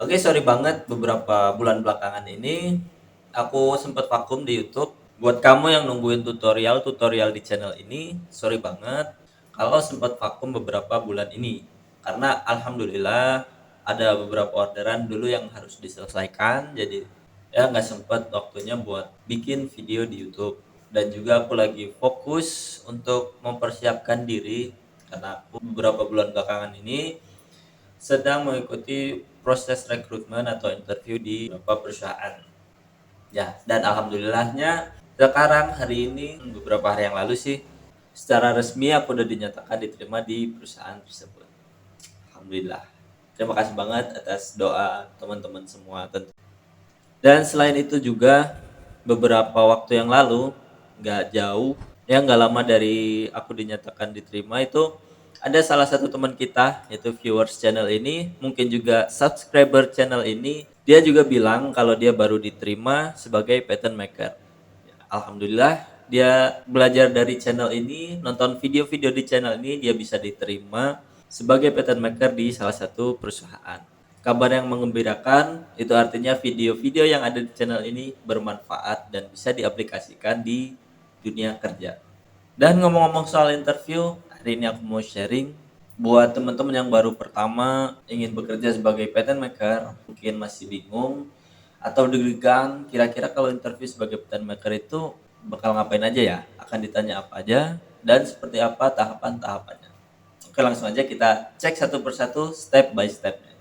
Oke, sorry banget beberapa bulan belakangan ini aku sempat vakum di YouTube. Buat kamu yang nungguin tutorial-tutorial di channel ini, sorry banget kalau sempat vakum beberapa bulan ini. Karena alhamdulillah ada beberapa orderan dulu yang harus diselesaikan, jadi ya nggak sempat waktunya buat bikin video di YouTube. Dan juga aku lagi fokus untuk mempersiapkan diri karena aku beberapa bulan belakangan ini sedang mengikuti proses rekrutmen atau interview di beberapa perusahaan. Ya, dan alhamdulillahnya sekarang hari ini beberapa hari yang lalu sih secara resmi aku udah dinyatakan diterima di perusahaan tersebut. Alhamdulillah. Terima kasih banget atas doa teman-teman semua tentu. Dan selain itu juga beberapa waktu yang lalu, nggak jauh, ya nggak lama dari aku dinyatakan diterima itu ada salah satu teman kita yaitu viewers channel ini, mungkin juga subscriber channel ini, dia juga bilang kalau dia baru diterima sebagai pattern maker. Alhamdulillah dia belajar dari channel ini, nonton video-video di channel ini, dia bisa diterima sebagai pattern maker di salah satu perusahaan. Kabar yang mengembirakan itu artinya video-video yang ada di channel ini bermanfaat dan bisa diaplikasikan di dunia kerja. Dan ngomong-ngomong soal interview, hari ini aku mau sharing buat teman-teman yang baru pertama ingin bekerja sebagai pattern maker, mungkin masih bingung atau deg-degan kira-kira kalau interview sebagai pattern maker itu bakal ngapain aja ya? Akan ditanya apa aja dan seperti apa tahapan-tahapannya. Oke, langsung aja kita cek satu persatu step by stepnya.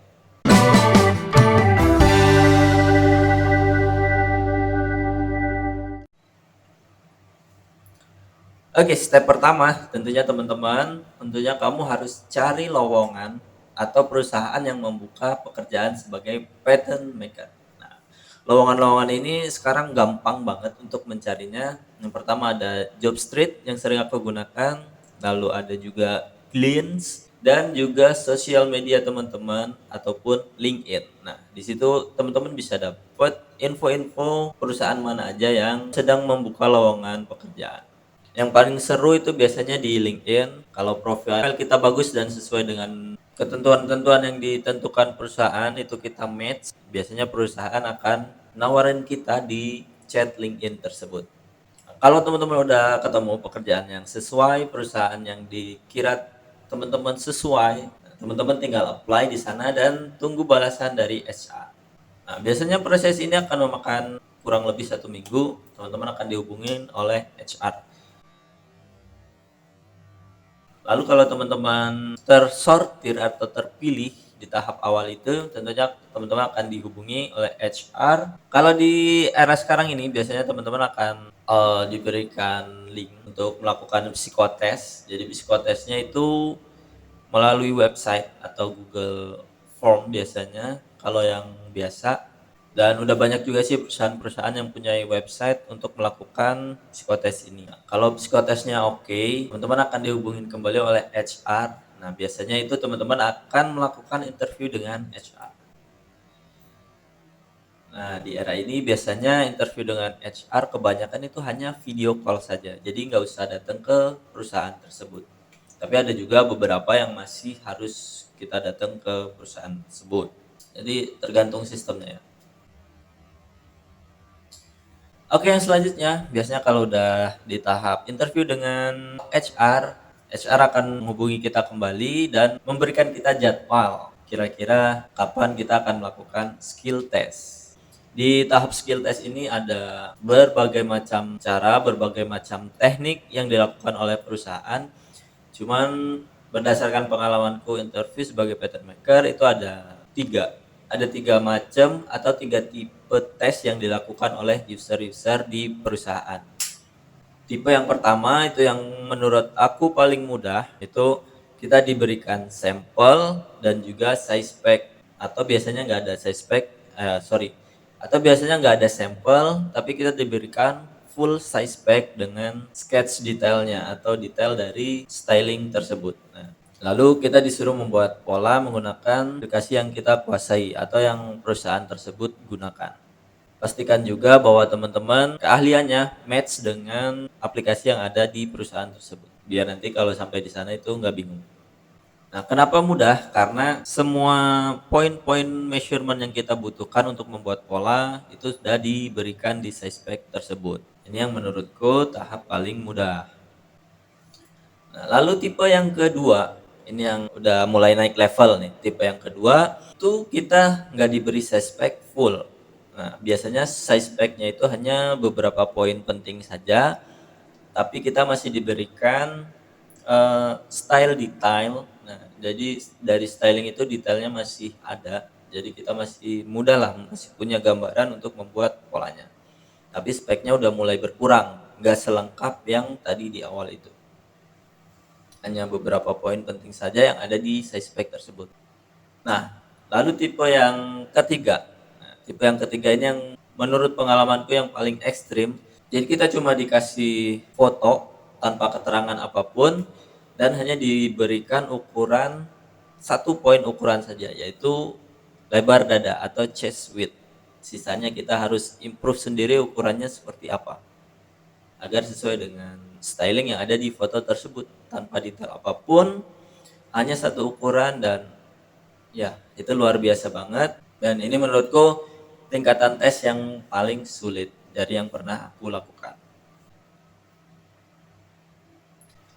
Oke, step pertama tentunya teman-teman, tentunya kamu harus cari lowongan atau perusahaan yang membuka pekerjaan sebagai pattern maker. Nah, lowongan-lowongan ini sekarang gampang banget untuk mencarinya. Yang pertama ada Jobstreet yang sering aku gunakan, lalu ada juga Glints dan juga sosial media teman-teman ataupun LinkedIn. Nah, di situ teman-teman bisa dapat info-info perusahaan mana aja yang sedang membuka lowongan pekerjaan. Yang paling seru itu biasanya di LinkedIn. Kalau profil kita bagus dan sesuai dengan ketentuan-ketentuan yang ditentukan perusahaan itu kita match, biasanya perusahaan akan nawarin kita di chat LinkedIn tersebut. Kalau teman-teman udah ketemu pekerjaan yang sesuai, perusahaan yang dikira teman-teman sesuai, teman-teman tinggal apply di sana dan tunggu balasan dari HR. Nah, biasanya proses ini akan memakan kurang lebih 1 minggu, teman-teman akan dihubungin oleh HR. Lalu kalau teman-teman tersortir atau terpilih di tahap awal itu, tentunya teman-teman akan dihubungi oleh HR. Kalau di era sekarang ini biasanya teman-teman akan diberikan link untuk melakukan psikotes. Jadi psikotesnya itu melalui website atau Google Form biasanya kalau yang biasa. Dan udah banyak juga sih perusahaan-perusahaan yang punya website untuk melakukan psikotes ini. Nah, kalau psikotesnya oke, teman-teman akan dihubungin kembali oleh HR. Nah, biasanya itu teman-teman akan melakukan interview dengan HR. Nah, di era ini biasanya interview dengan HR kebanyakan itu hanya video call saja. Jadi nggak usah datang ke perusahaan tersebut. Tapi ada juga beberapa yang masih harus kita datang ke perusahaan tersebut. Jadi tergantung sistemnya ya. Oke, yang selanjutnya biasanya kalau udah di tahap interview dengan HR akan menghubungi kita kembali dan memberikan kita jadwal kira-kira kapan kita akan melakukan skill test. Di tahap skill test ini ada berbagai macam cara, berbagai macam teknik yang dilakukan oleh perusahaan. Cuman berdasarkan pengalamanku interview sebagai pattern maker itu ada tiga macam atau tiga tipe tes yang dilakukan oleh user-user di perusahaan. Tipe yang pertama itu yang menurut aku paling mudah, itu kita diberikan sampel dan juga size pack, atau biasanya nggak ada size pack, atau biasanya nggak ada sampel tapi kita diberikan full size pack dengan sketch detailnya atau detail dari styling tersebut. Nah, lalu kita disuruh membuat pola menggunakan aplikasi yang kita kuasai atau yang perusahaan tersebut gunakan. Pastikan juga bahwa teman-teman keahliannya match dengan aplikasi yang ada di perusahaan tersebut. Biar nanti kalau sampai di sana itu nggak bingung. Nah, kenapa mudah? Karena semua poin-poin measurement yang kita butuhkan untuk membuat pola itu sudah diberikan di size pack tersebut. Ini yang menurutku tahap paling mudah. Nah, lalu tipe yang kedua, ini yang udah mulai naik level nih. Tipe yang kedua, itu kita nggak diberi size pack full. Nah, biasanya size pack-nya itu hanya beberapa poin penting saja, tapi kita masih diberikan style detail. Nah, jadi dari styling itu detailnya masih ada. Jadi kita masih mudah lah, masih punya gambaran untuk membuat polanya. Tapi speknya udah mulai berkurang, nggak selengkap yang tadi di awal itu. Hanya beberapa poin penting saja yang ada di size spec tersebut. Nah, lalu tipe yang ketiga. Nah, tipe yang ketiga ini yang menurut pengalamanku yang paling ekstrim. Jadi kita cuma dikasih foto tanpa keterangan apapun dan hanya diberikan ukuran satu poin ukuran saja, yaitu lebar dada atau chest width. Sisanya kita harus improve sendiri ukurannya seperti apa agar sesuai dengan styling yang ada di foto tersebut tanpa detail apapun, hanya satu ukuran. Dan ya, itu luar biasa banget, dan ini menurutku tingkatan tes yang paling sulit dari yang pernah aku lakukan.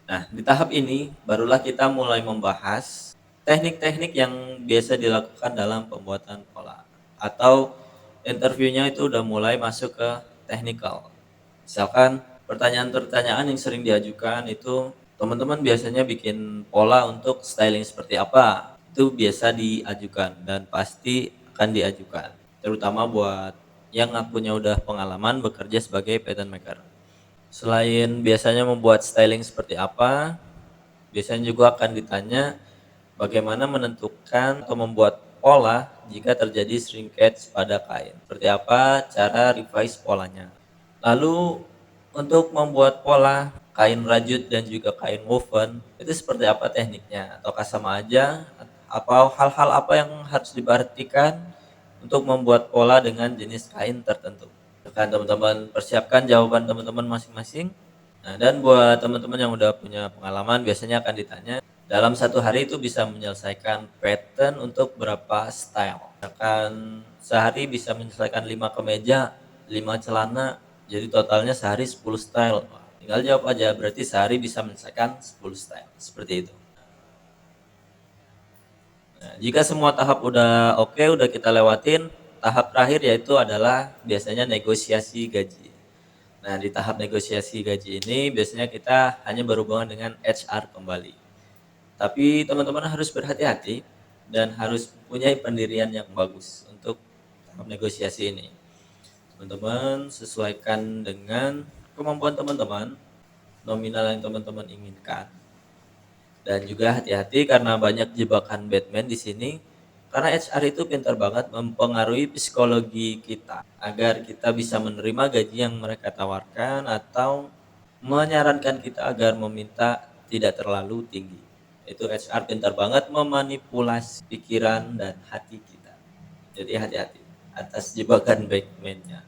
Nah, di tahap ini barulah kita mulai membahas teknik-teknik yang biasa dilakukan dalam pembuatan pola, atau interviewnya itu udah mulai masuk ke technical. Misalkan pertanyaan-pertanyaan yang sering diajukan itu, teman-teman biasanya bikin pola untuk styling seperti apa? Itu biasa diajukan dan pasti akan diajukan. Terutama buat yang akunya udah pengalaman bekerja sebagai pattern maker. Selain biasanya membuat styling seperti apa, biasanya juga akan ditanya bagaimana menentukan atau membuat pola jika terjadi shrinkage pada kain. Seperti apa cara revise polanya. Lalu untuk membuat pola kain rajut dan juga kain woven itu seperti apa tekniknya? Ataukah sama aja? Apa hal-hal apa yang harus diperhatikan untuk membuat pola dengan jenis kain tertentu? Akan teman-teman persiapkan jawaban teman-teman masing-masing. Nah, dan buat teman-teman yang udah punya pengalaman biasanya akan ditanya dalam satu hari itu bisa menyelesaikan pattern untuk berapa style. Akan sehari bisa menyelesaikan 5 kemeja, 5 celana, jadi totalnya sehari 10 style. Tinggal jawab aja, berarti sehari bisa menyelesaikan 10 style. Seperti itu. Nah, jika semua tahap udah oke, udah kita lewatin, tahap terakhir yaitu adalah biasanya negosiasi gaji. Nah, di tahap negosiasi gaji ini biasanya kita hanya berhubungan dengan HR kembali. Tapi teman-teman harus berhati-hati dan harus punya pendirian yang bagus untuk tahap negosiasi ini. Teman-teman sesuaikan dengan kemampuan teman-teman, nominal yang teman-teman inginkan. Dan juga hati-hati karena banyak jebakan Batman di sini. Karena HR itu pintar banget mempengaruhi psikologi kita agar kita bisa menerima gaji yang mereka tawarkan atau menyarankan kita agar meminta tidak terlalu tinggi. Itu HR pintar banget memanipulasi pikiran dan hati kita. Jadi hati-hati atas jebakan Batman-nya.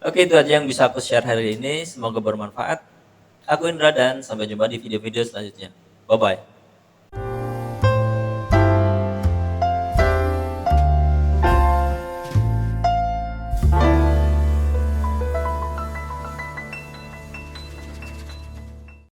Oke, itu aja yang bisa aku share hari ini. Semoga bermanfaat. Aku Indra dan sampai jumpa di video-video selanjutnya. Bye-bye.